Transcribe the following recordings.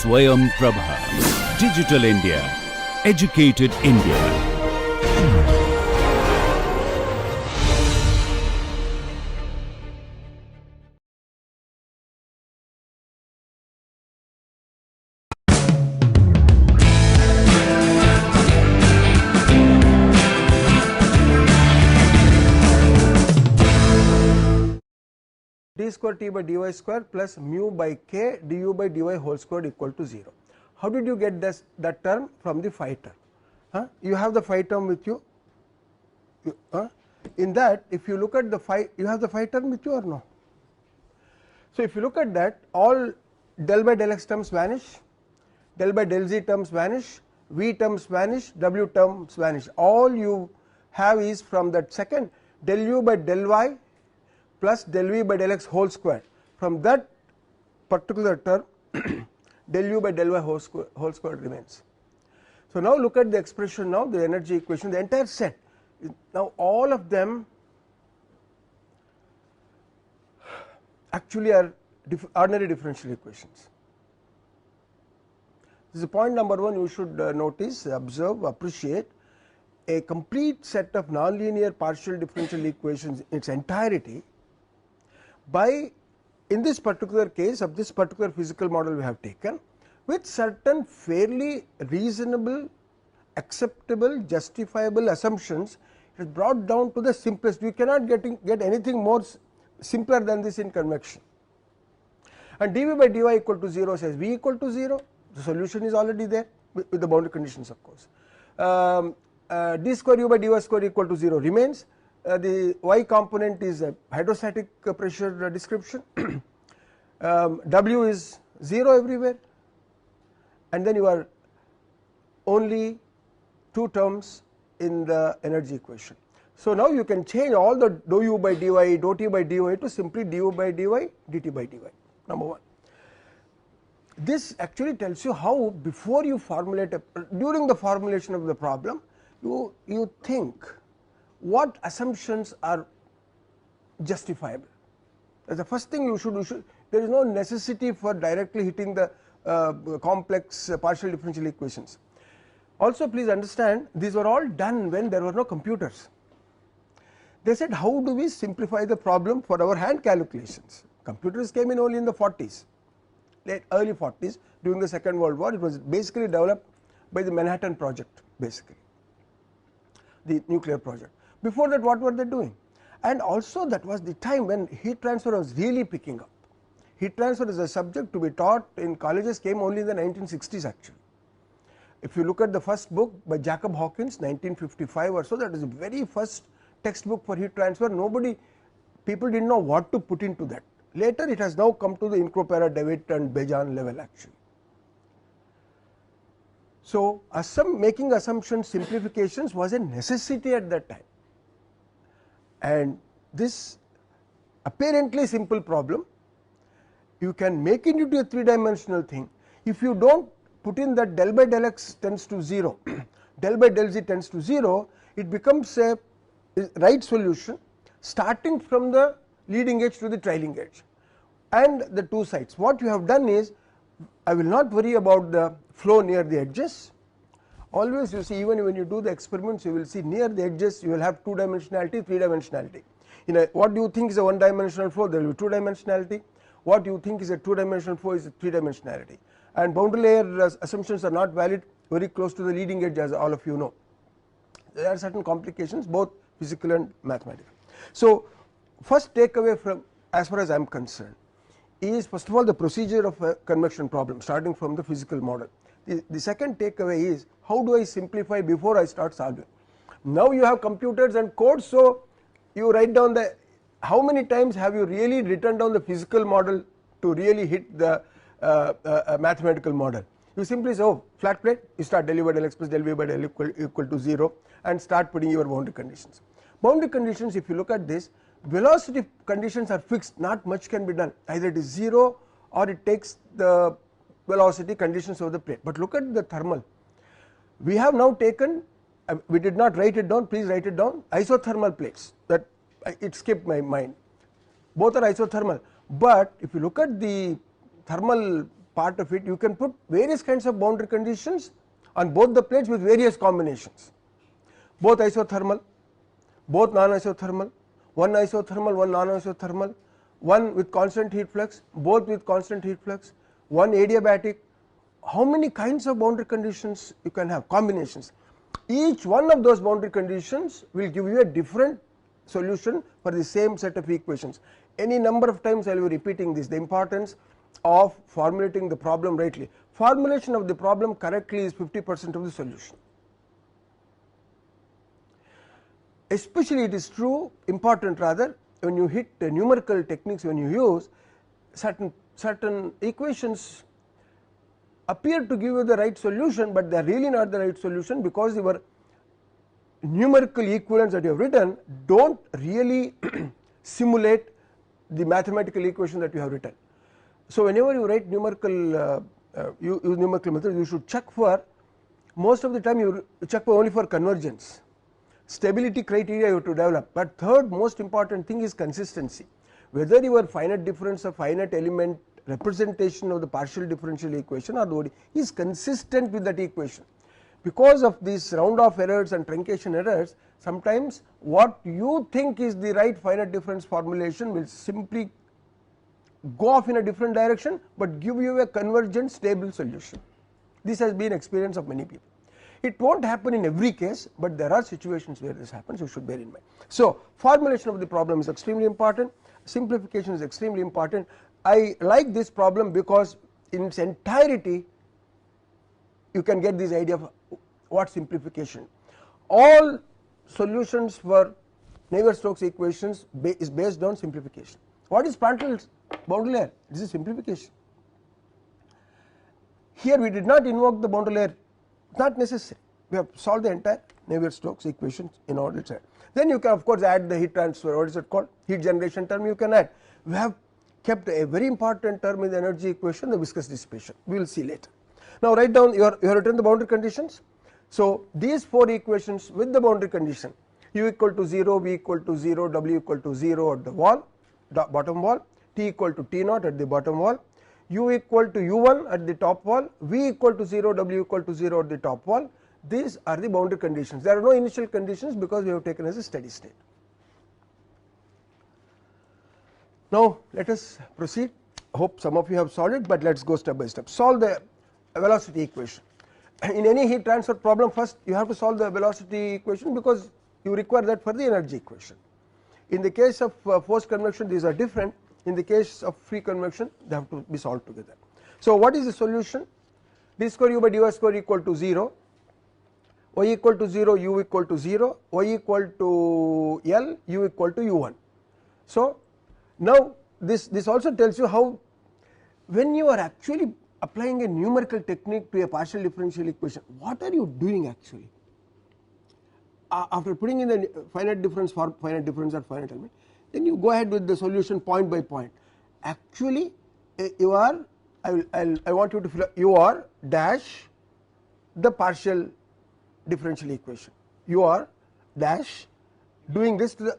Swayamprabha. Digital India. Educated India. d square t by dy square plus mu by k du by dy whole squared equal to 0. How did you get that term from the phi term? You have the phi term with you. In that, if you look at the phi, you have the phi term with you or no? So if you look at that, all del by del x terms vanish, del by del z terms vanish, v terms vanish, w terms vanish. All you have is from that second del u by del y plus del v by del x whole square. From that particular term del u by del y whole square remains. So now look at the expression, now the energy equation, the entire set. Now all of them actually are ordinary differential equations. This is point number 1 you should notice, observe, appreciate. A complete set of nonlinear partial differential equations in its entirety by, in this particular case of this particular physical model we have taken, with certain fairly reasonable, acceptable, justifiable assumptions, it is brought down to the simplest. You cannot get anything more simpler than this in convection. And dv by dy equal to 0 says v equal to 0, the solution is already there with the boundary conditions, of course. D square u by dy square equal to 0 remains. The y component is a hydrostatic pressure description. W is 0 everywhere, and then you are only 2 terms in the energy equation. So now you can change all the dou u by dy, dou t by dy to simply du by dy, dt by dy, number 1. This actually tells you how, before you formulate during the formulation of the problem, you think what assumptions are justifiable. That's the first thing you should. There is no necessity for directly hitting the complex partial differential equations. Also please understand, these were all done when there were no computers. They said, how do we simplify the problem for our hand calculations? Computers came in only in the 40s, early 40s, during the Second World War. It was basically developed by the Manhattan Project, basically the nuclear project. Before that, what were they doing? And also that was the time when heat transfer was really picking up. Heat transfer as a subject to be taught in colleges came only in the 1960s actually. If you look at the first book by Jacob Hawkins, 1955 or so, that is the very first textbook for heat transfer. People didn't know what to put into that. Later it has now come to the Incropera, Dewitt and Bejan level actually. So making assumptions, simplifications was a necessity at that time, and this apparently simple problem you can make it into a 3-dimensional thing. If you don't put in that del by del x tends to 0, del by del z tends to 0, it becomes a right solution starting from the leading edge to the trailing edge and the two sides. What you have done is, I will not worry about the flow near the edges. Always you see, even when you do the experiments, you will see near the edges you will have 2-dimensionality, 3-dimensionality. What do you think is a 1-dimensional flow? There will be 2-dimensionality. What you think is a 2-dimensional flow is a 3-dimensionality. And boundary layer assumptions are not valid very close to the leading edge, as all of you know. There are certain complications, both physical and mathematical. So first takeaway from, as far as I am concerned, is first of all the procedure of a convection problem starting from the physical model. The second takeaway is, how do I simplify before I start solving? Now you have computers and codes, so you write down how many times have you really written down the physical model to really hit the mathematical model? You simply say, oh, flat plate, you start del u by del x plus del v by del equal to 0 and start putting your boundary conditions. Boundary conditions, if you look at this, velocity conditions are fixed, not much can be done. Either it is 0 or it takes the velocity conditions of the plate. But look at the thermal. We have now taken, we did not write it down, please write it down, isothermal plates. That it skipped my mind. Both are isothermal, but if you look at the thermal part of it, you can put various kinds of boundary conditions on both the plates with various combinations, both isothermal, both non-isothermal, one isothermal, one non-isothermal, one with constant heat flux, both with constant heat flux, one adiabatic. How many kinds of boundary conditions you can have, combinations. Each one of those boundary conditions will give you a different solution for the same set of equations. Any number of times I will be repeating this, the importance of formulating the problem rightly. Formulation of the problem correctly is 50% of the solution. Especially it is true, important rather, when you hit the numerical techniques, when you use certain equations appear to give you the right solution, but they are really not the right solution because your numerical equivalents that you have written do not really simulate the mathematical equation that you have written. So whenever you write numerical use numerical method, you should check for, most of the time you check for only for convergence. Stability criteria you have to develop, but third most important thing is consistency. Whether your finite difference or finite element representation of the partial differential equation or the ODE is consistent with that equation. Because of these round off errors and truncation errors, sometimes what you think is the right finite difference formulation will simply go off in a different direction, but give you a convergent stable solution. This has been experience of many people. It will not happen in every case, but there are situations where this happens, you should bear in mind. So formulation of the problem is extremely important, simplification is extremely important. I like this problem because in its entirety you can get this idea of what simplification. All solutions for Navier-Stokes equations is based on simplification. What is Prandtl's boundary layer? This is simplification. Here we did not invoke the boundary layer, not necessary. We have solved the entire Navier-Stokes equations in order to. Then you can of course add the heat transfer, what is it called, heat generation term you can add. We have kept a very important term in the energy equation, the viscous dissipation, we will see later. Now write down, you have written the boundary conditions. So these 4 equations with the boundary condition, U equal to 0, V equal to 0, W equal to 0 at the wall, bottom wall, T equal to T naught at the bottom wall, U equal to U1 at the top wall, V equal to 0, W equal to 0 at the top wall. These are the boundary conditions. There are no initial conditions because we have taken as a steady state. Now let us proceed. Hope some of you have solved it, but let us go step by step. Solve the velocity equation. In any heat transfer problem, first you have to solve the velocity equation because you require that for the energy equation. In the case of forced convection, these are different. In the case of free convection, they have to be solved together. So what is the solution? D square U by dy square equal to 0, y equal to 0, u equal to 0, y equal to L, u equal to u1. So now this also tells you how, when you are actually applying a numerical technique to a partial differential equation, what are you doing actually? After putting in the finite difference for finite difference or finite element, then you go ahead with the solution point by point. Actually you are, I want you to fill up, you are dash the partial differential equation, you are dash doing this to the,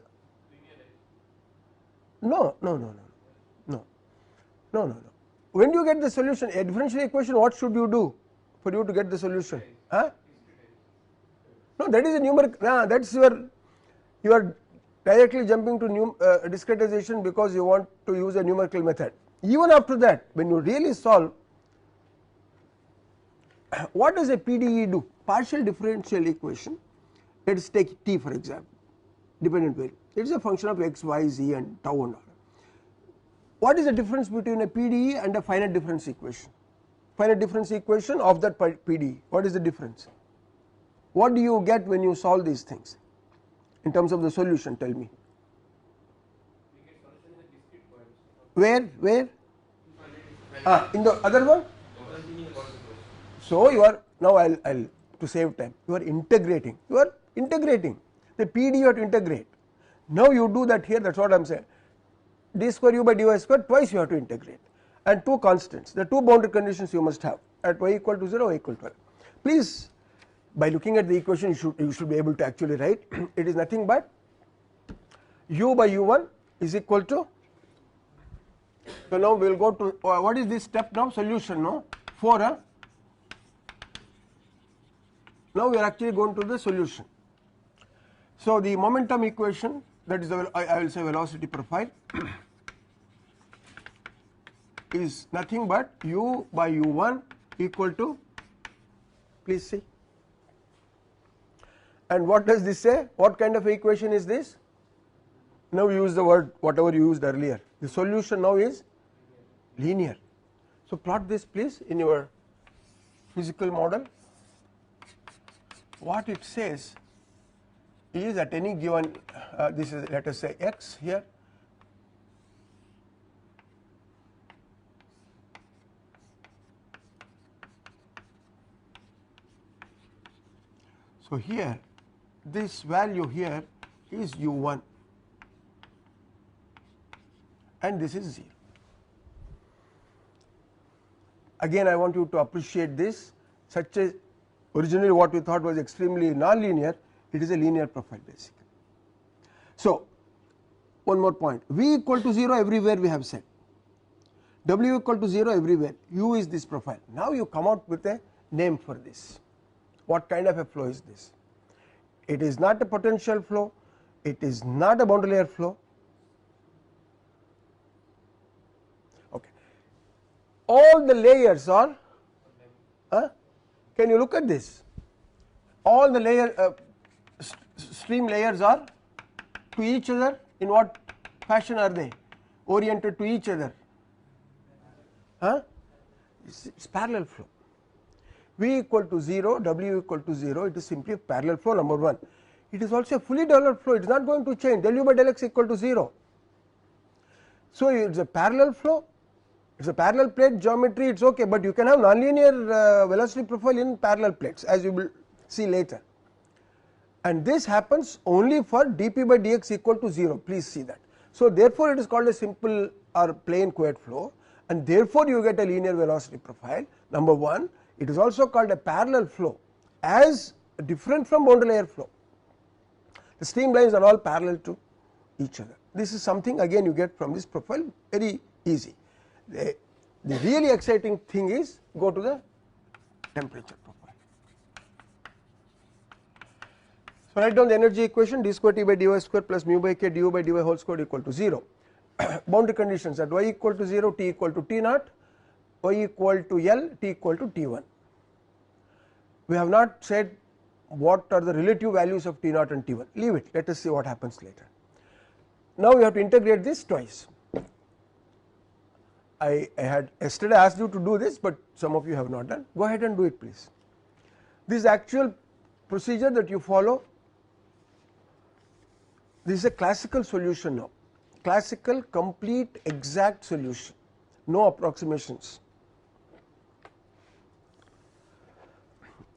no. When you get the solution, a differential equation, what should you do for you to get the solution? Huh? No, that is a numeric, that is you are directly jumping to discretization because you want to use a numerical method. Even after that, when you really solve, what does a PDE do? Partial differential equation, let us take T for example, dependent variable, it is a function of x, y, z and tau and all. What is the difference between a PDE and a finite difference equation? Finite difference equation of that PDE, what is the difference? What do you get when you solve these things in terms of the solution? Tell me. Where? In the other one? So you are, now I'll to save time, you are integrating the PD, you have to integrate. Now you do that here, that is what I am saying. D square u by dy square, twice you have to integrate, and 2 constants, the 2 boundary conditions you must have at y equal to 0, y equal to 12. Please, by looking at the equation, you should be able to actually write it is nothing but u by u1 is equal to So now we will go to what is this step now? Solution, no? 4, huh? Now we are actually going to the solution. So the momentum equation, that is the I will say velocity profile, is nothing but u by u1 equal to, please see. And what does this say? What kind of equation is this? Now use the word whatever you used earlier. The solution now is linear. So plot this please in your physical model. What it says is at any given, this is let us say x here. So here this value here is u1 and this is 0. Again I want you to appreciate this, such as originally what we thought was extremely non-linear, it is a linear profile basically. So one more point, v equal to 0 everywhere we have said, w equal to 0 everywhere, u is this profile. Now you come out with a name for this. What kind of a flow is this? It is not a potential flow, it is not a boundary layer flow. Okay. All the layers are, can you look at this? All the layer stream layers are to each other. In what fashion are they? Oriented to each other. It's parallel flow. V equal to 0, W equal to 0, it is simply a parallel flow, number 1. It is also a fully developed flow, it is not going to change, del U by del X equal to 0. So it is a parallel flow, it is a parallel plate geometry, it is okay, but you can have nonlinear velocity profile in parallel plates, as you will see later. And this happens only for dP by dx equal to 0, please see that. So therefore it is called a simple or plain Couette flow, and therefore you get a linear velocity profile, number 1. It is also called a parallel flow, as different from boundary layer flow. The streamlines are all parallel to each other. This is something again you get from this profile, very easy. The really exciting thing is go to the temperature profile. So write down the energy equation, d square T by dy square plus mu by k du by dy whole square equal to 0. Boundary conditions at y equal to 0, t equal to t naught, y equal to L, t equal to T1. We have not said what are the relative values of T0 and T1, leave it, let us see what happens later. Now we have to integrate this twice. I had yesterday asked you to do this, but some of you have not done. Go ahead and do it please. This actual procedure that you follow, this is a classical solution now, classical complete exact solution, no approximations.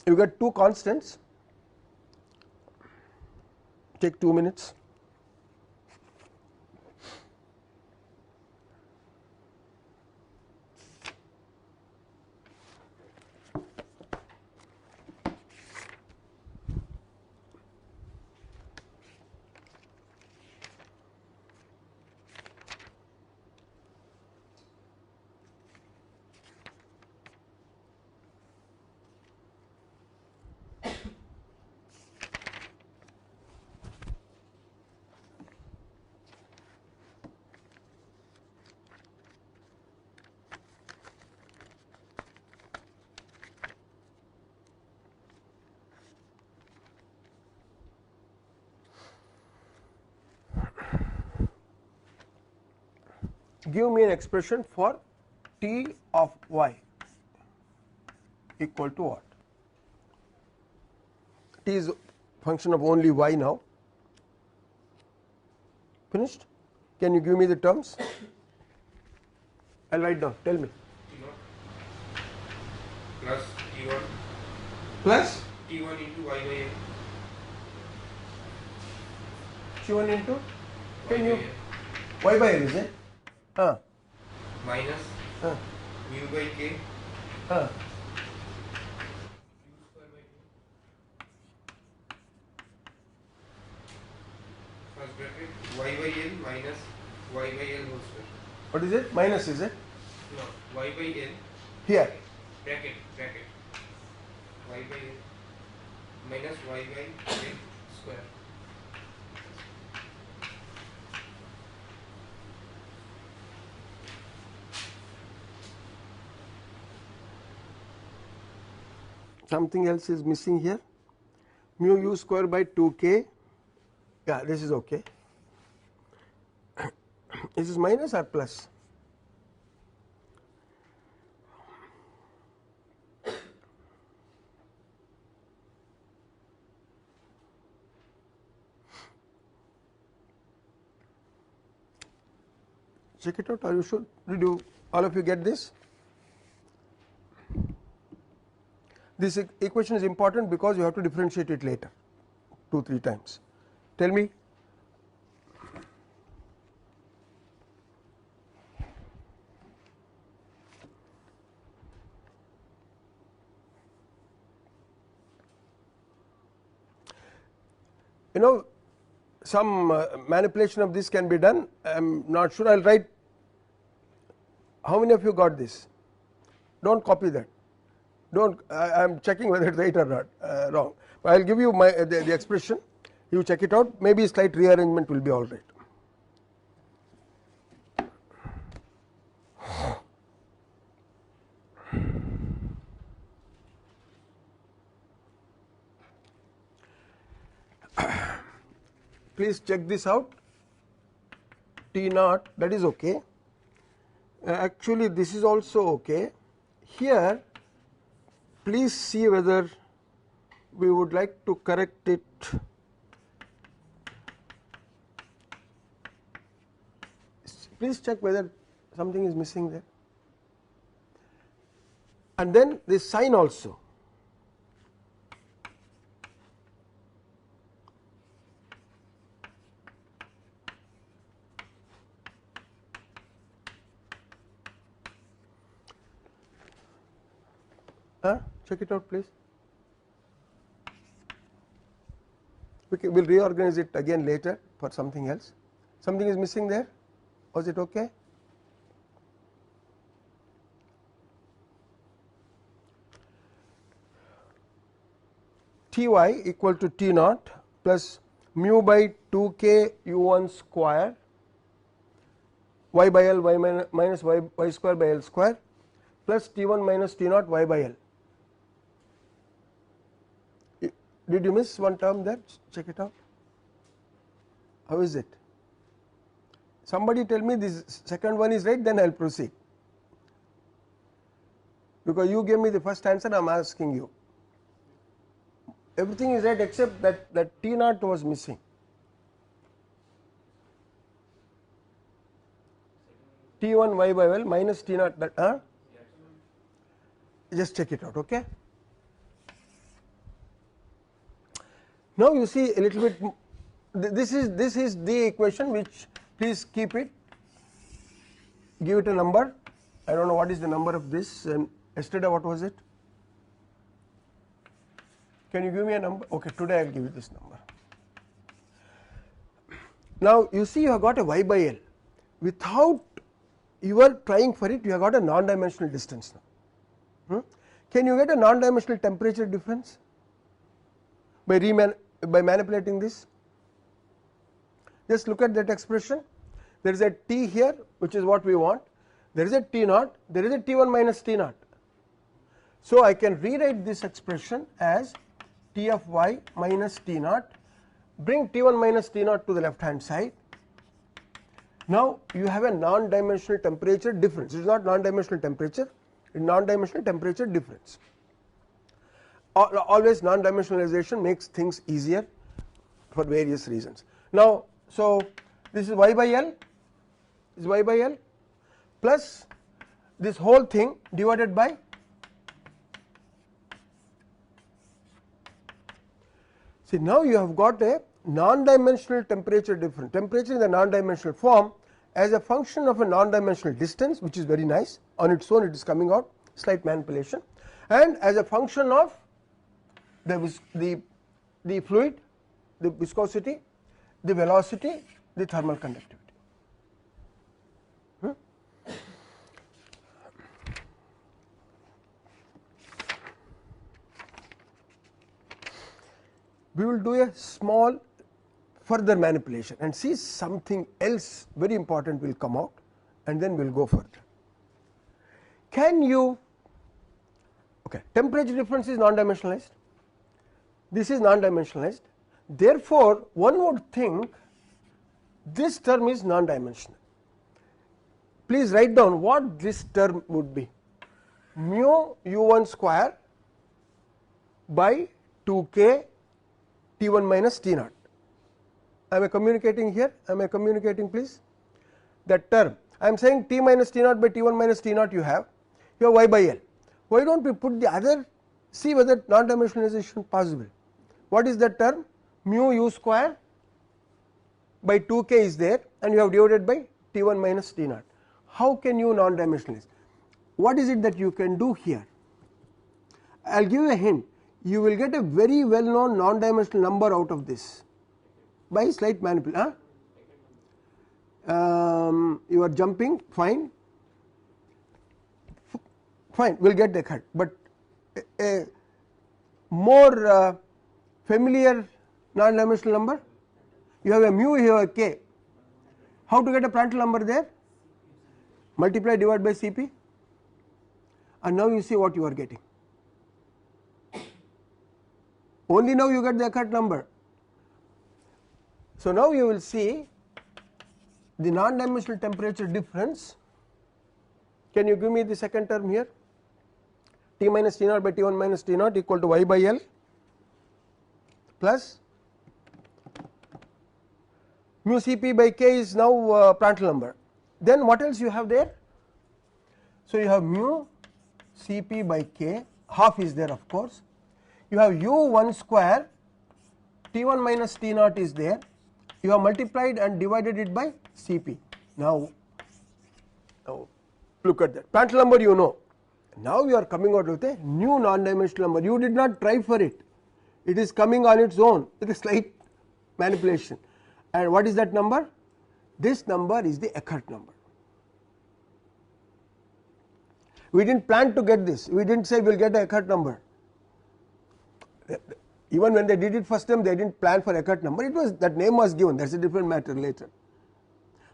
You get two constants, take 2 minutes. Give me an expression for T of y equal to what? T is a function of only y now. Finished? Can you give me the terms? I will write down, tell me. T0 plus T1 Plus T1 into y by n. T1 into, Y can by you, n y by l is it? minus mu by k Huh. q square by 2 first bracket y by l minus y by l whole square. What is it? Minus, is it? No, y by L. Here. Bracket. Y by L minus y by L square. Something else is missing here. Mu u square by 2k. Yeah, this is okay. This is minus or plus? Check it out, or you should. Did you all of you get this? This equation is important because you have to differentiate it later 2-3 times. Tell me. You know, some manipulation of this can be done. I am not sure. I will write. How many of you got this? Do not copy that. Don't. I am checking whether it is right or not, wrong. But I will give you the expression. You check it out. Maybe slight rearrangement will be all right. Please check this out. T naught, that is okay. Actually, this is also okay. Here, please see whether we would like to correct it. Please check whether something is missing there. And then this sign also. Check it out, please. We will reorganize it again later for something else. Something is missing there. Was it okay? Ty equal to T naught plus mu by 2k u1 square y by L y minus y square by L square plus T1 minus T naught y by L. Did you miss one term there? Check it out. How is it? Somebody tell me this second one is right, then I will proceed. Because you gave me the first answer, I am asking you. Everything is right except that T naught was missing. T1 y by L minus T naught, that, just check it out, okay? Now you see a little bit. This is the equation which, please keep it. Give it a number. I don't know what is the number of this. And yesterday what was it? Can you give me a number? Okay, today I will give you this number. Now you see you have got a y by L. Without you are trying for it, you have got a non-dimensional distance now. Can you get a non-dimensional temperature difference by manipulating this? Just look at that expression. There is a T here, which is what we want. There is a T naught. There is a T1 minus T naught. So I can rewrite this expression as T of y minus T naught. Bring T1 minus T naught to the left hand side. Now you have a non-dimensional temperature difference. It is not non-dimensional temperature. It is non-dimensional temperature difference. Always non-dimensionalization makes things easier for various reasons. Now, so this is y by L, this is y by L plus this whole thing divided by see, now you have got a non-dimensional temperature difference, temperature in the non-dimensional form as a function of a non-dimensional distance, which is very nice. On its own it is coming out, slight manipulation, and as a function of the fluid, the viscosity, the velocity, the thermal conductivity. we will do a small further manipulation and see something else very important will come out, and then we will go further. Can you, okay, temperature difference is non-dimensionalized, this is non-dimensionalized, therefore one would think this term is non-dimensional. Please write down what this term would be: mu u1 square by 2k T1 minus T0. Am I communicating here? Am I communicating, please? That term, I am saying T minus T0 by T1 minus T0 you have y by L. Why don't we put the other, see whether non-dimensionalization possible. What is that term? Mu u square by 2k is there, and you have divided by T1 minus T0. How can you non-dimensionalize? What is it that you can do here? I will give you a hint. You will get a very well known non-dimensional number out of this by slight manipulation. You are jumping, fine, we will get the cut, but a more familiar non-dimensional number, you have a mu, you have a k. How to get a Prandtl number there? Multiply, divide by Cp, and now you see what you are getting. Only now you get the Eckert number. So now you will see the non-dimensional temperature difference. Can you give me the second term here? T minus T0 by T1 minus T0 equal to y by L plus mu Cp by k is now Prandtl number. Then what else you have there? So you have mu Cp by k, half is there of course. You have u1 square, T1 minus T0 is there. You have multiplied and divided it by Cp. Now look at that Prandtl number, you know. Now you are coming out with a new non-dimensional number. You did not try for it. It is coming on its own with a slight manipulation. And what is that number? This number is the Eckert number. We did not plan to get this. We did not say we will get a Eckert number. Even when they did it first time, they did not plan for Eckert number. It was, that name was given, that is a different matter later.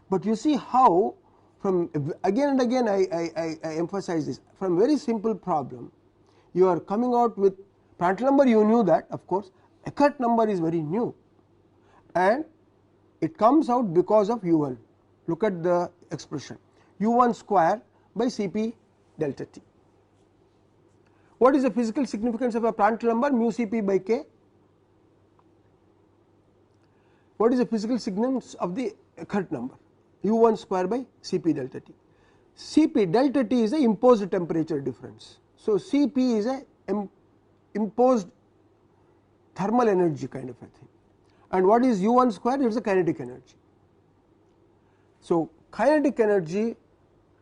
But you see how from again and again I emphasize this, from very simple problem you are coming out with Prandtl number, you knew that of course. Eckert number is very new, and it comes out because of u1. Look at the expression, u1 square by Cp delta T. What is the physical significance of a Prandtl number? Mu Cp by k. What is the physical significance of the Eckert number? u1 square by Cp delta T. Cp delta T is a imposed temperature difference. So Cp is a imposed thermal energy kind of a thing. And what is u1 square? It is a kinetic energy. So kinetic energy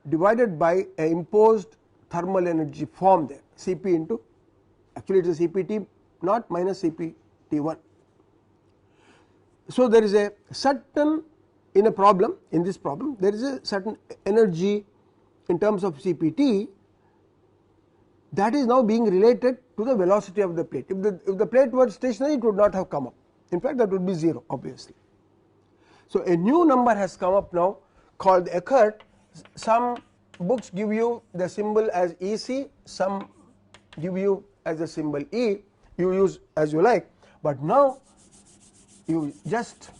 divided by a imposed thermal energy form there, Cp into, actually it is a Cpt naught minus Cpt1. So there is a certain, in a problem, in this problem there is a certain energy in terms of Cpt that is now being related to the velocity of the plate. If the plate were stationary, it would not have come up. In fact, that would be 0 obviously. So a new number has come up now called Eckert. Some books give you the symbol as EC, some give you as the symbol E, you use as you like, but now you just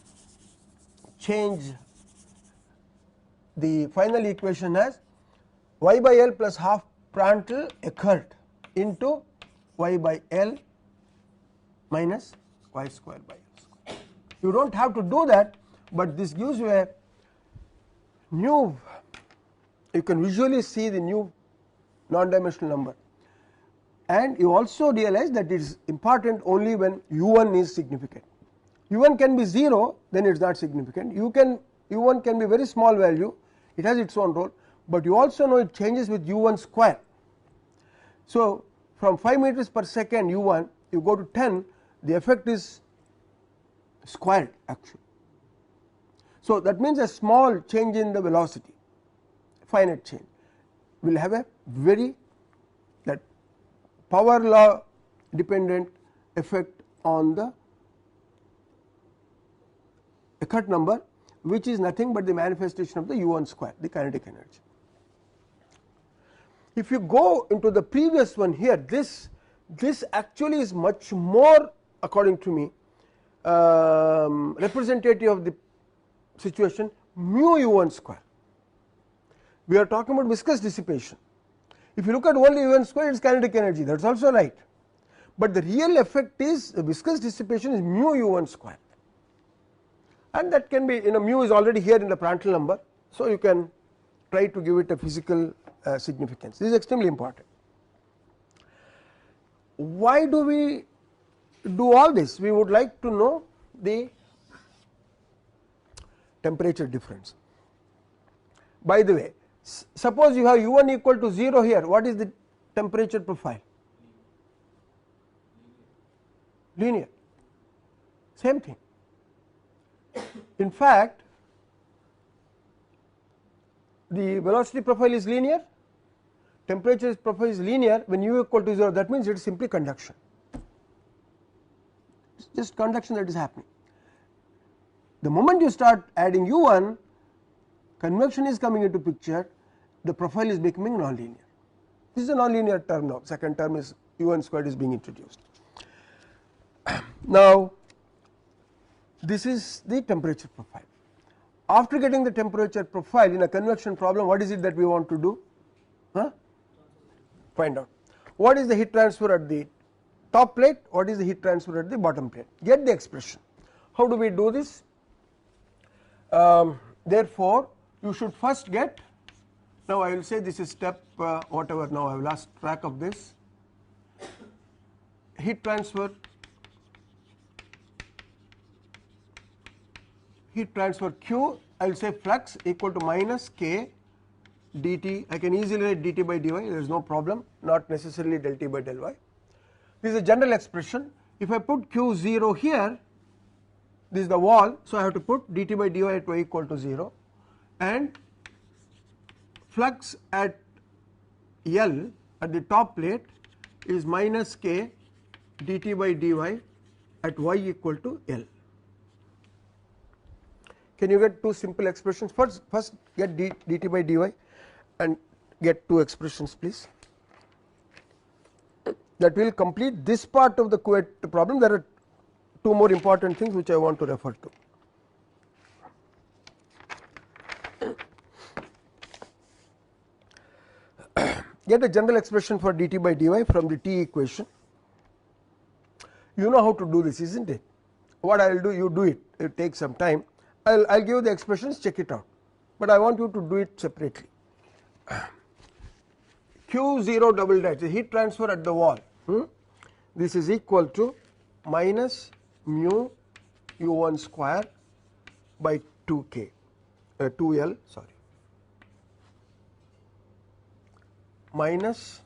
change the final equation as y by L plus half Prandtl Eckert into y by L minus y square by L square. You do not have to do that, but this gives you a new, you can visually see the new non-dimensional number, and you also realize that it is important only when u1 is significant. u1 can be 0, then it is not significant. u1 can be very small value, it has its own role, but you also know it changes with u1 square. So from 5 meters per second u1, you go to 10, the effect is squared actually. So that means a small change in the velocity, finite change, will have a very, that power law dependent effect on the Eckert number, which is nothing but the manifestation of the U1 square, the kinetic energy. If you go into the previous one here, this actually is much more, according to me, representative of the situation, mu U1 square. We are talking about viscous dissipation. If you look at only U1 square, it is kinetic energy, that is also right, but the real effect is the viscous dissipation is mu U1 square, and that can be, mu is already here in the Prandtl number, so you can try to give it a physical significance. This is extremely important. Why do we do all this? We would like to know the temperature difference. By the way, suppose you have U1 equal to 0 here, what is the temperature profile? Linear, same thing. In fact, the velocity profile is linear, temperature profile is linear when U equal to 0, that means it is simply conduction, it is just conduction that is happening. The moment you start adding U1, convection is coming into picture, the profile is becoming nonlinear. This is a nonlinear term now, second term is U1 squared is being introduced. Now this is the temperature profile. After getting the temperature profile in a convection problem, what is it that we want to do? Find out what is the heat transfer at the top plate, what is the heat transfer at the bottom plate, get the expression. How do we do this? Therefore, you should first get, now I will say this is step whatever, now I have lost track of this, heat transfer Q, I will say flux equal to minus K dt, I can easily write dt by dy, there is no problem, not necessarily del t by del y. This is a general expression. If I put Q0 here, this is the wall, so I have to put dt by dy at y equal to 0, and flux at L at the top plate is minus K dt by dy at y equal to L. Can you get two simple expressions? First get dt by dy and get two expressions, please. That will complete this part of the Couette problem. There are two more important things which I want to refer to. Get a general expression for dt by dy from the T equation. You know how to do this, isn't it? What I will do, you do it, it takes some time. I will give the expressions, check it out, but I want you to do it separately. Q0 double dash, the heat transfer at the wall, this is equal to minus mu U1 square by 2K, 2L, sorry, minus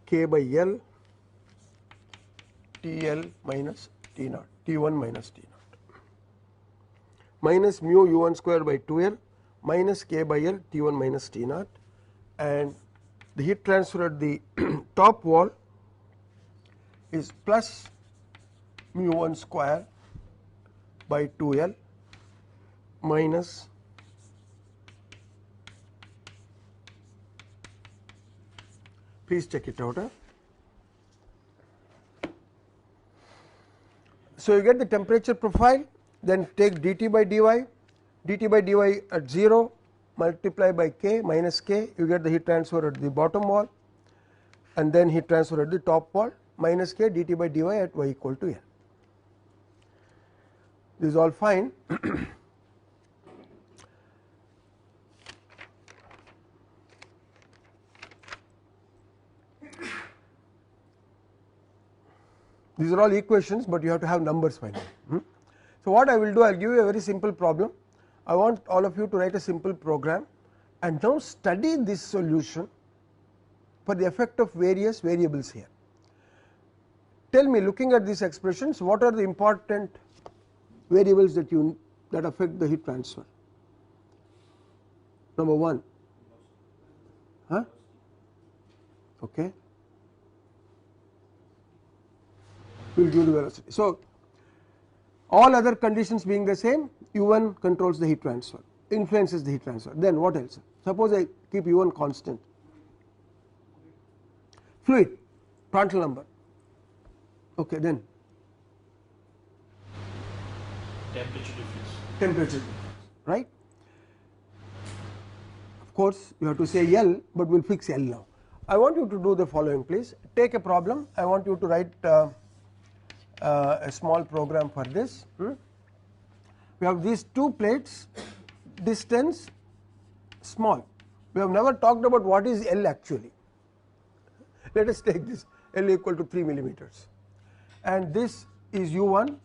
K by L TL minus T0, T1 minus T0, minus mu U1 square by 2L minus K by L T1 minus T0, and the heat transfer at the top wall is plus mu 1 square by 2L minus please check it out. So you get the temperature profile, then take dt by dy at 0 multiply by K minus K, you get the heat transfer at the bottom wall, and then heat transfer at the top wall minus K dt by dy at y equal to L. This is all fine. These are all equations, but you have to have numbers finally. So what I will do, I will give you a very simple problem. I want all of you to write a simple program and now study this solution for the effect of various variables here. Tell me, looking at these expressions, what are the important variables that affect the heat transfer? Number 1, okay, we will give the velocity. So all other conditions being the same, U1 controls the heat transfer, influences the heat transfer. Then what else? Suppose I keep U1 constant. Fluid, Prandtl number. Okay, then temperature difference. Temperature difference, right? Of course, you have to say L, but we will fix L now. I want you to do the following, please. Take a problem. I want you to write a small program for this. We have these two plates, distance small. We have never talked about what is L actually. Let us take this L equal to 3 millimeters, and this is U1.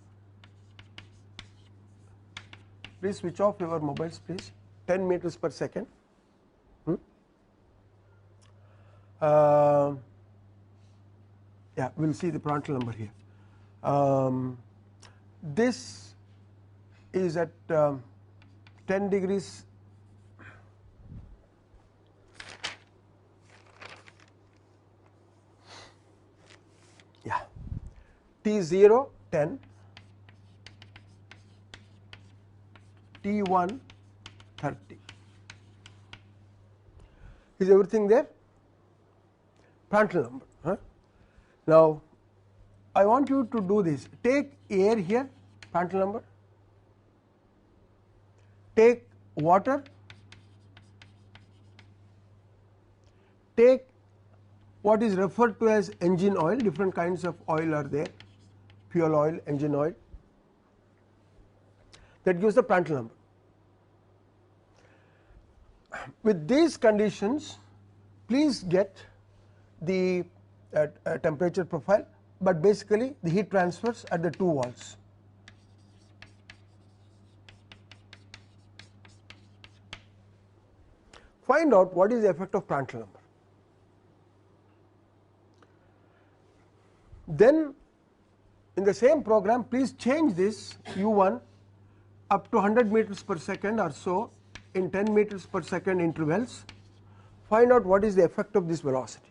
Please switch off your mobiles, please. 10 meters per second. Yeah, we will see the Prandtl number here. This is at 10 degrees. Yeah, T0 10, T1 30. Is everything there? Prandtl number. Now, I want you to do this. Take air here, Prandtl number. Take water. Take what is referred to as engine oil. Different kinds of oil are there. Fuel oil, engine oil. That gives the Prandtl number. With these conditions, please get the temperature profile, but basically the heat transfers at the two walls. Find out what is the effect of Prandtl number. Then in the same program, please change this U1 up to 100 meters per second or so in 10 meters per second intervals. Find out what is the effect of this velocity.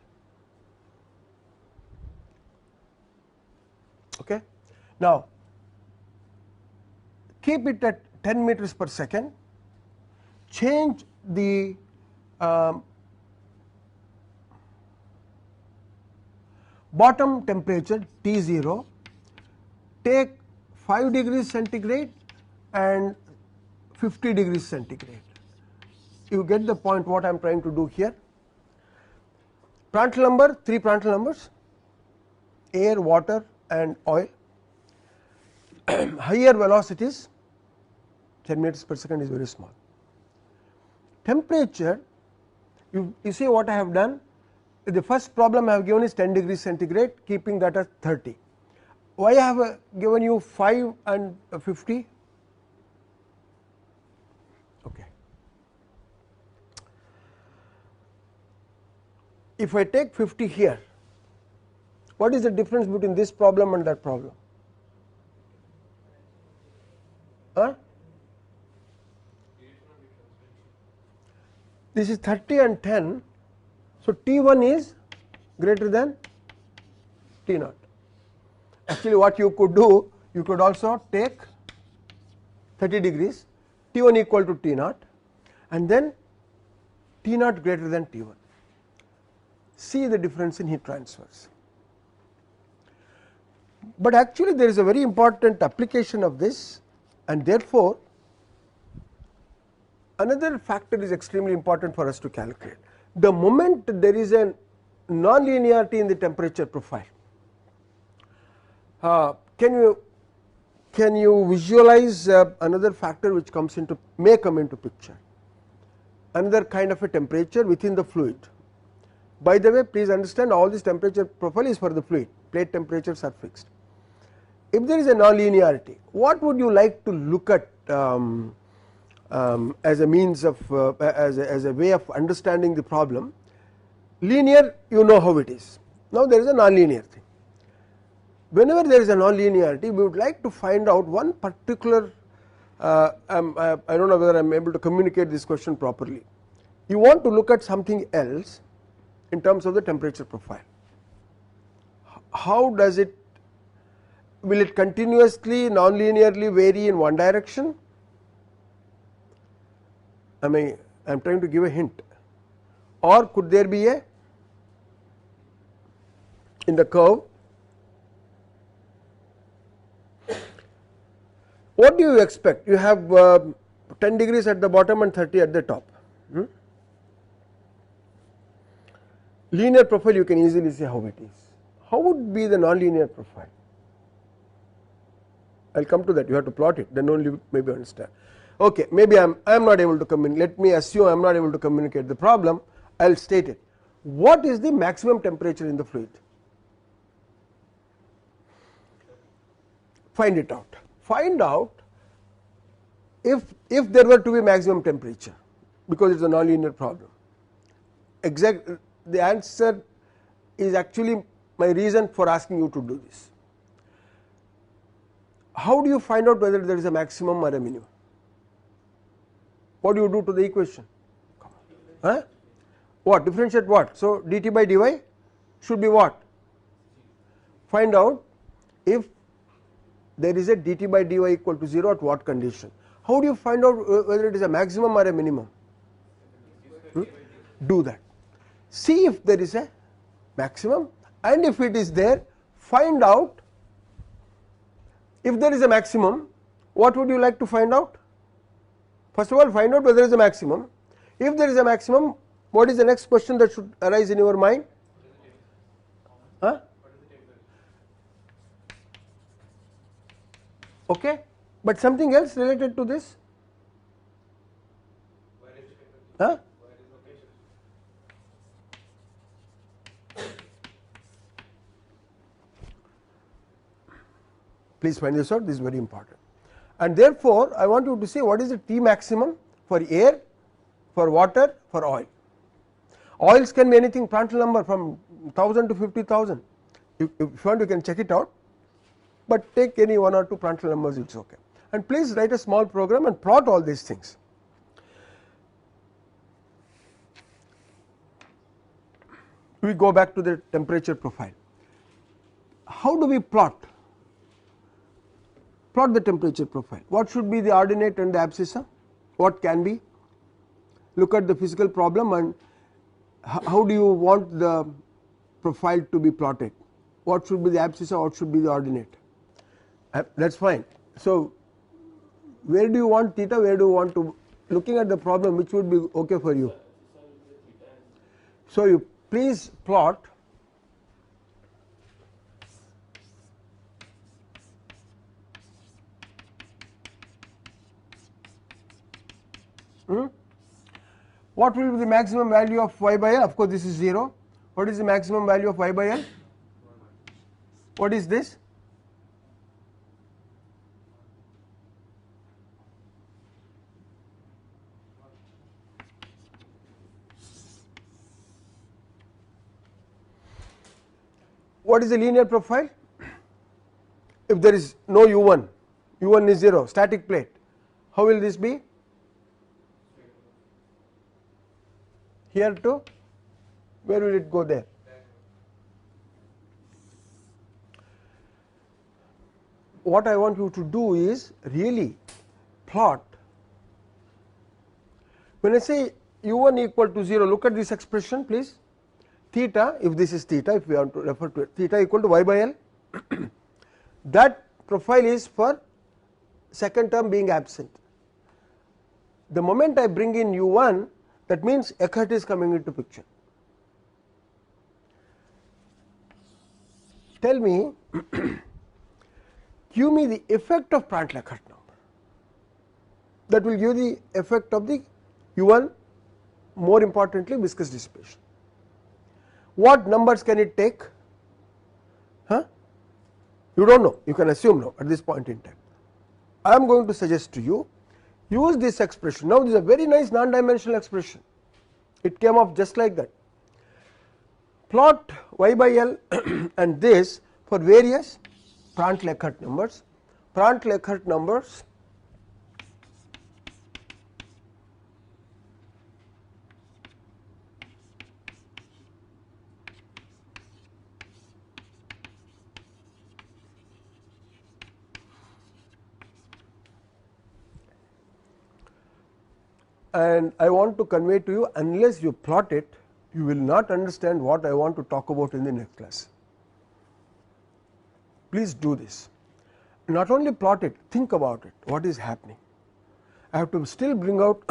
Okay. Now, keep it at 10 meters per second, change the bottom temperature T0, take 5 degrees centigrade and 50 degrees centigrade. You get the point what I am trying to do here. Prandtl number, 3 Prandtl numbers, air, water and oil. Higher velocities, 10 meters per second is very small. Temperature, you see what I have done. The first problem I have given is 10 degrees centigrade, keeping that at 30. Why I have given you 5 and 50? Okay. If I take 50 here, what is the difference between this problem and that problem? This is 30 and 10, so T1 is greater than T0. Actually what you could do, you could also take 30 degrees, T1 equal to T0 and then T0 greater than T1. See the difference in heat transfers. But actually there is a very important application of this, and therefore another factor is extremely important for us to calculate. The moment there is a non-linearity in the temperature profile, can you visualize another factor which may come into picture, another kind of a temperature within the fluid. By the way, please understand, all this temperature profile is for the fluid, plate temperatures are fixed. If there is a non-linearity, what would you like to look at as a means of as a way of understanding the problem? Linear, you know how it is. Now there is a non-linear thing. Whenever there is a non-linearity, we would like to find out one particular, I don't know whether I am able to communicate this question properly. You want to look at something else in terms of the temperature profile. How does it will it continuously non-linearly vary in one direction? I am trying to give a hint, or could there be a, in the curve, what do you expect? You have 10 degrees at the bottom and 30 at the top. Linear profile you can easily see how it is. How would be the non-linear profile? I will come to that, you have to plot it, then only maybe understand. Okay, maybe I am not able to communicate, let me assume I am not able to communicate the problem, I will state it. What is the maximum temperature in the fluid? Find it out. Find out if there were to be maximum temperature, because it is a nonlinear problem. The answer is actually my reason for asking you to do this. How do you find out whether there is a maximum or a minimum? What do you do to the equation? Huh? What? Differentiate what? So dt by dy should be what? Find out if there is a dt by dy equal to 0 at what condition. How do you find out whether it is a maximum or a minimum? Do that. See if there is a maximum, and if it is there, find out if there is a maximum. What would you like to find out? First of all, find out whether there is a maximum. If there is a maximum, what is the next question that should arise in your mind? Huh? Okay, but something else related to this? Huh? Please find this out, this is very important. And therefore, I want you to say what is the T maximum for air, for water, for oil. Oils can be anything, Prandtl number from 1000 to 50,000. If you want, you can check it out, but take any one or two Prandtl numbers, it is okay. And please write a small program and plot all these things. We go back to the temperature profile. How do we plot the temperature profile? What should be the ordinate and the abscissa? What can be? Look at the physical problem and how do you want the profile to be plotted? What should be the abscissa, what should be the ordinate? That is fine. So where do you want theta, where do you want to, looking at the problem, which would be okay for you? So you please plot what will be the maximum value of y by l? Of course, this is 0. What is the maximum value of y by l? What is this? What is the linear profile? If there is no u1, u1 is 0, static plate, how will this be? Here to, where will it go there? What I want you to do is really plot. When I say u1 equal to 0, look at this expression please. Theta, if this is theta, if we want to refer to it, theta equal to y by l. That profile is for second term being absent. The moment I bring in u1, that means Eckert is coming into picture. Tell me, give me the effect of Prandtl-Eckert number. That will give the effect of the u1, more importantly viscous dissipation. What numbers can it take? Huh? You do not know, you can assume now at this point in time. I am going to suggest to you, use this expression. Now this is a very nice non-dimensional expression, it came off just like that. Plot y by l and this for various Prandtl-Eckert numbers. Prandtl-Eckert numbers and I want to convey to you, unless you plot it, you will not understand what I want to talk about in the next class. Please do this. Not only plot it, think about it, what is happening. I have to still bring out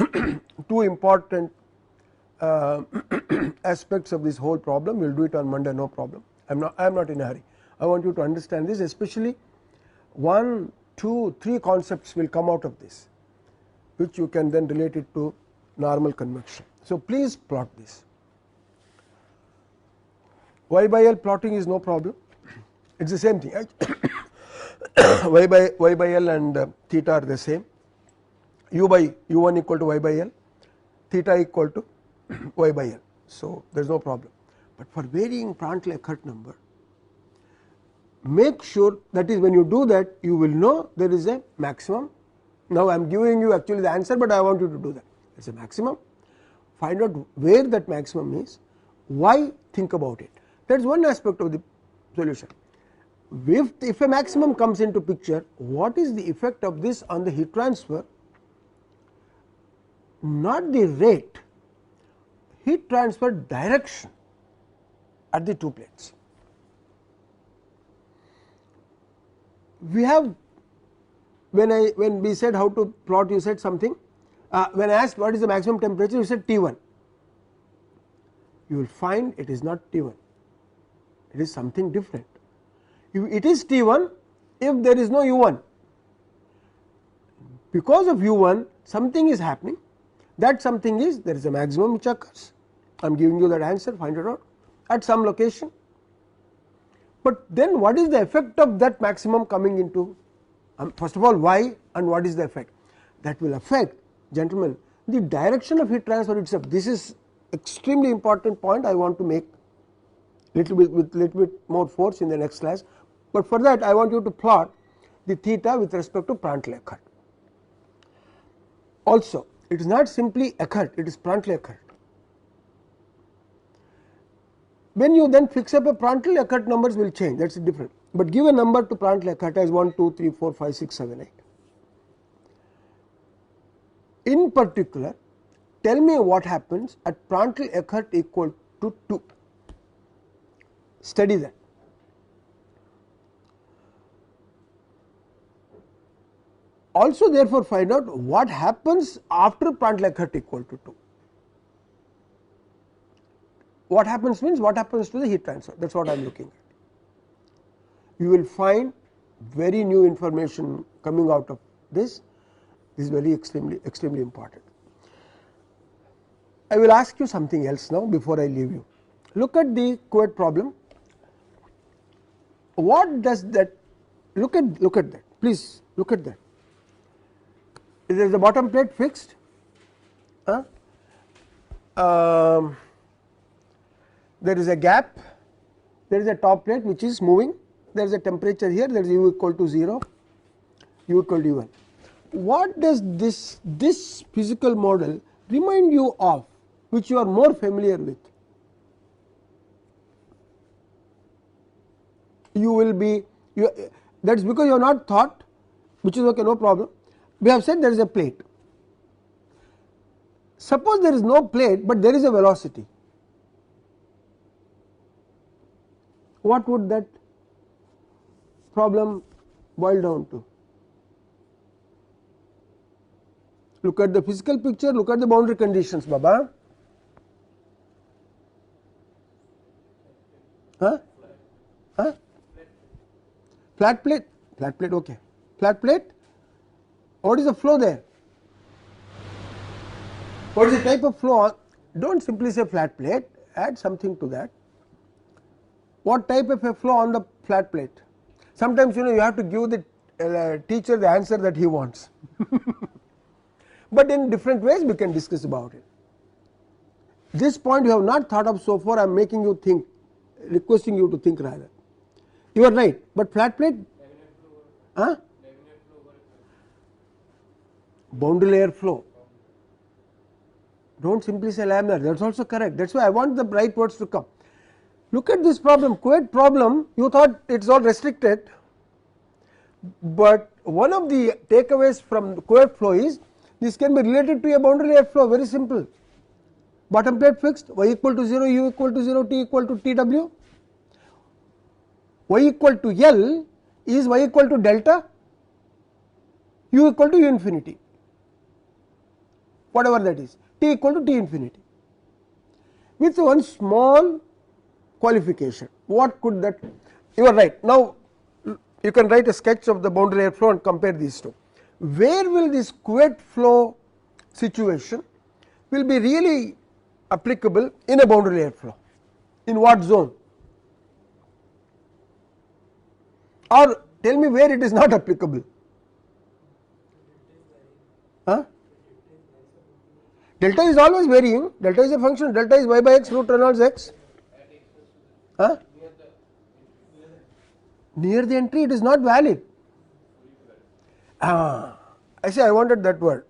two important aspects of this whole problem. We will do it on Monday, no problem. I am not in a hurry. I want you to understand this, especially 1, 2, 3 concepts will come out of this, which you can then relate it to normal convection. So please plot this. Y by L plotting is no problem. It is the same thing. Y by L and theta are the same. U by U1 equal to Y by L, theta equal to Y by L. So there is no problem. But for varying Prandtl-Eckert number, make sure that is when you do that, you will know there is a maximum. Now I am giving you actually the answer, but I want you to do that. There is a maximum. Find out where that maximum is. Why? Think about it. That is one aspect of the solution. If a maximum comes into picture, what is the effect of this on the heat transfer? Not the rate, heat transfer direction at the two plates. We have, when we said how to plot, you said something. When I asked what is the maximum temperature, you said T1. You will find it is not T1, it is something different. It is T1 if there is no U1. Because of U1, something is happening. That something is, there is a maximum which occurs. I am giving you that answer, find it out at some location. But then what is the effect of that maximum coming into, first of all why and what is the effect? That will affect, gentlemen, the direction of heat transfer itself. This is extremely important point I want to make little bit more force in the next class. But for that I want you to plot the theta with respect to Prandtl-Eckert. Also, it is not simply Eckert, it is Prandtl-Eckert. When you then fix up a Prandtl-Eckert, numbers will change, that is different. But give a number to Prandtl-Eckert as 1, 2, 3, 4, 5, 6, 7, 8. In particular, tell me what happens at Prandtl-Eckert equal to 2. Study that. Also therefore find out what happens after Prandtl-Eckert equal to 2. What happens means what happens to the heat transfer, that is what I am looking at. You will find very new information coming out of this. This is very extremely important. I will ask you something else now before I leave you. Look at the Couette problem. What does that, look at that, please look at that. There is a bottom plate fixed, there is a gap, there is a top plate which is moving, there is a temperature here, there is U equal to 0, U equal to U1. What does this physical model remind you of, which you are more familiar with? You will be, that is because you have not thought, which is okay, no problem. We have said there is a plate. Suppose there is no plate, but there is a velocity. What would that problem boil down to? Look at the physical picture, look at the boundary conditions, Baba. Flat plate, okay. Flat plate, what is the flow there? What is the type of flow? Do not simply say flat plate, add something to that. What type of a flow on the flat plate? Sometimes you have to give the teacher the answer that he wants. But in different ways we can discuss about it. This point you have not thought of so far, I am making you think, requesting you to think rather. You are right, but flat plate, boundary layer flow. Do not simply say laminar, that is also correct. That is why I want the right words to come. Look at this problem, Couette problem, you thought it is all restricted, but one of the takeaways from Couette flow is This can be related to a boundary layer flow, very simple. Bottom plate fixed, y equal to 0, u equal to 0, t equal to tw. Y equal to L is y equal to delta, u equal to u infinity, whatever that is, t equal to t infinity, with one small qualification. What could that? You are right. Now you can write a sketch of the boundary layer flow and compare these two. Where will this Couette flow situation will be really applicable in a boundary layer flow? In what zone? Or tell me where it is not applicable. Huh? Delta is always varying. Delta is a function. Delta is y by x root Reynolds x. Huh? Near the entry it is not valid. I say I wanted that word.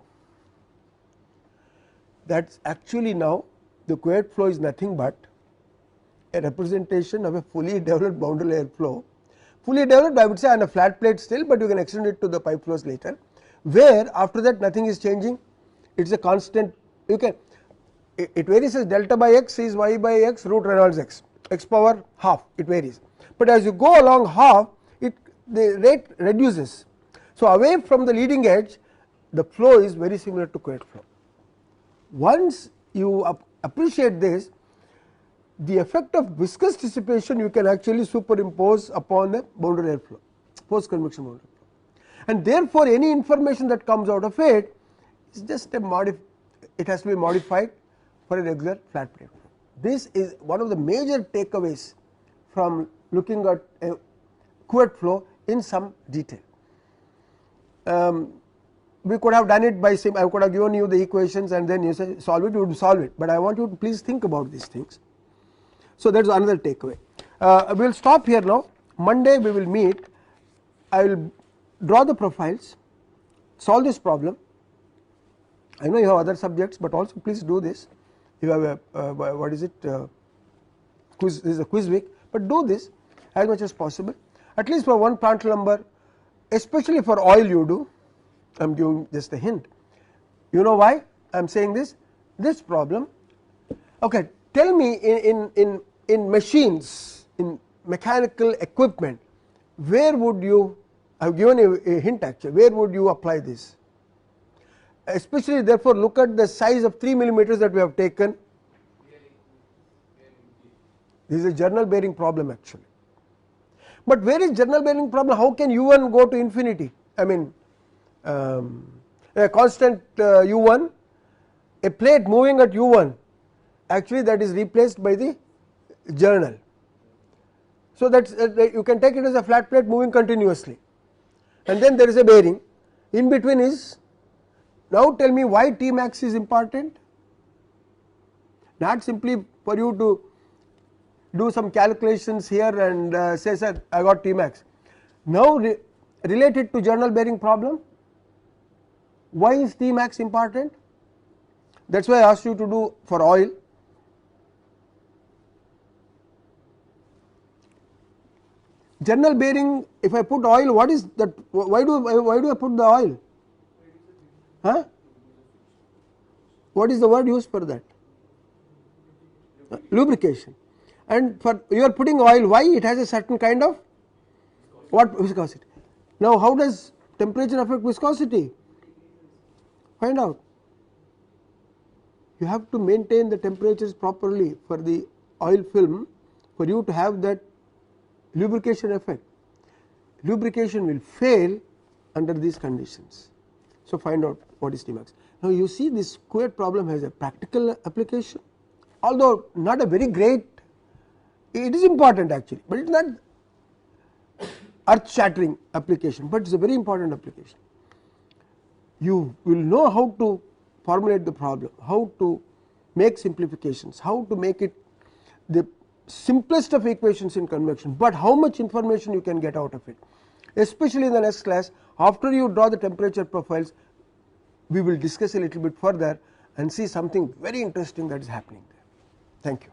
That's actually now the Couette flow is nothing but a representation of a fully developed boundary layer flow. Fully developed, I would say, on a flat plate still, but you can extend it to the pipe flows later, where after that nothing is changing. It is a constant. You can, it varies as delta by x is y by x root Reynolds x, x power half, it varies. But as you go along half, the rate reduces. So away from the leading edge, the flow is very similar to Couette flow. Once you appreciate this, the effect of viscous dissipation you can actually superimpose upon the boundary layer flow, post convection boundary flow, and therefore any information that comes out of it is just a it has to be modified for a regular flat plate flow. This is one of the major takeaways from looking at a Couette flow in some detail. We could have done it by I could have given you the equations and then you say solve it, you would solve it, but I want you to please think about these things. So that is another takeaway. We will stop here now. Monday we will meet. I will draw the profiles, solve this problem. I know you have other subjects, but also please do this. You have a what is it? Quiz. This is a quiz week, but do this as much as possible. At least for one Prandtl number, especially for oil, you do. I am giving just a hint. You know why I am saying this? This problem. Okay, tell me in machines, in mechanical equipment, where would you? I have given a hint actually. Where would you apply this? Especially therefore, look at the size of 3 millimeters that we have taken. This is a journal bearing problem actually. But where is journal bearing problem? How can U1 go to infinity? I mean, a constant U1, a plate moving at U1, actually that is replaced by the journal. So that's you can take it as a flat plate moving continuously, and then there is a bearing. In between is, now tell me why T max is important. Not simply for you to do some calculations here and say, sir, I got T max. Now related to journal bearing problem, why is T max important? That is why I asked you to do for oil. Journal bearing, if I put oil, what is that? Why do I put the oil? Huh? What is the word used for that? Lubrication. And for you are putting oil, why? It has a certain kind of what viscosity. Now how does temperature affect viscosity? Find out. You have to maintain the temperatures properly for the oil film for you to have that lubrication effect. Lubrication will fail under these conditions. So find out what is T max. Now you see this Couette problem has a practical application, although not a very great. It is important actually, but it is not earth shattering application, but it is a very important application. You will know how to formulate the problem, how to make simplifications, how to make it the simplest of equations in convection, but how much information you can get out of it. Especially in the next class, after you draw the temperature profiles, we will discuss a little bit further and see something very interesting that is happening there. Thank you.